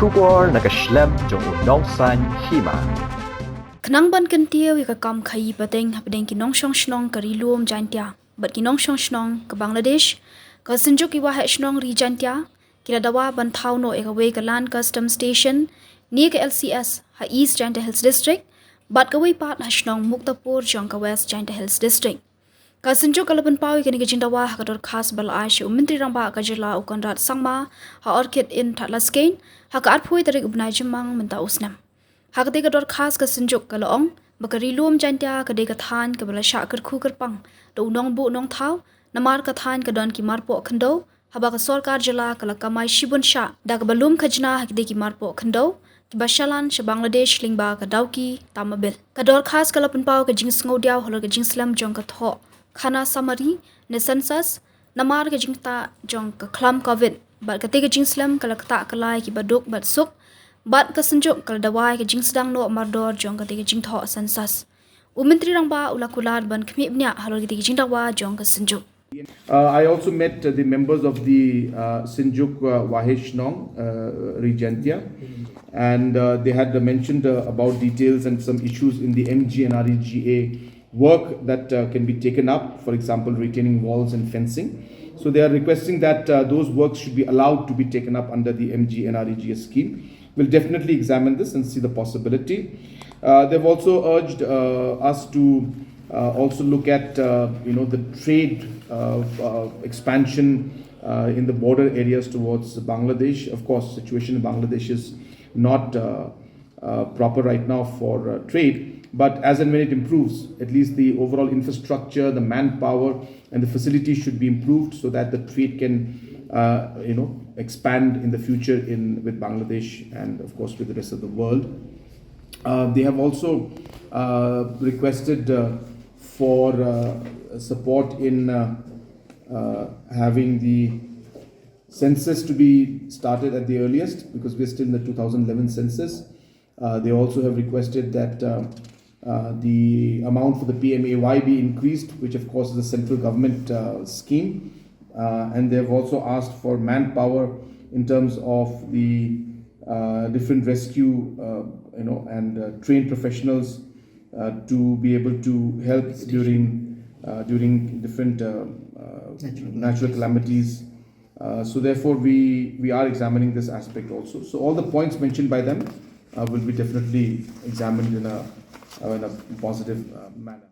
Shubor nakaslem jong unong san Hima. Knang ban Kyntiew ka kam Khaiï Pateng Pateng ki nong Shnong kariluom Kyntiew but ki nong Shnong ka Bangladesh ka sinjuk ki Waheh Shnong ri Kyntiew ki Dawa ban thau no eka way ka land custom station ni ka LCS ha East Kyntiew Hills District but ka way part ha Shnong Muktapur jong ka West Kyntiew Hills District ka sinjuk ka laban pawi ka ni ka Dawa ha ka dor khas bal aish umintri ramba ka jila ukan rat sangma ha orchid in Tatlaskein ha ka atpui tarik ubnai jemang menta usnam Hakde ka dor khas ka sinjuk ka loong bakari luom Kyntiew ka de ka than ka bala sha kar khu kar pang do nong bu nong thau namar ka than ka don ki marpo khando haba ka sarkar jala ka la kamai shibun sha da ka balum khajna hakde ki marpo khando ki bashalan sha Bangladesh lingba ka dauki tamabil ka dor khas ka lapun pau ka jing sngodiaw holo ka jing slam jong ka tho khana samari ne census namar ka jing ta jong ka khlam covid ba ka te ka jing slam ka la ta ka lai ki baduk bat suk Bat ka senjuk kal dawai ka jing sedang no mardor jong ka tege jing tho sansas. Umintri rang ba ulakular ban khmi bnya halor ki jing dawa jong ka senjuk. I also met the members of the Sinjuk Waheh Shnong Kyntiew, and they had mentioned about details and some issues in the MG and REGA work that can be taken up, for example, retaining walls and fencing. So they are requesting that those works should be allowed to be taken up under the MG and REGA scheme. We'll definitely examine this and see the possibility. They've also urged us to also look at the trade expansion in the border areas towards Bangladesh. Of course, the situation in Bangladesh is not proper right now for trade, but as and when it improves, at least the overall infrastructure, the manpower, and the facilities should be improved so that the trade can expand in the future with Bangladesh and of course with the rest of the world. They have also requested for support in having the census to be started at the earliest, because we're still in the 2011 census. They also have requested that the amount for the PMAY be increased, which of course is a central government scheme. And they have also asked for manpower in terms of the different rescue, and trained professionals to be able to help during different natural calamities. So therefore, we are examining this aspect also. So all the points mentioned by them will be definitely examined in a positive manner.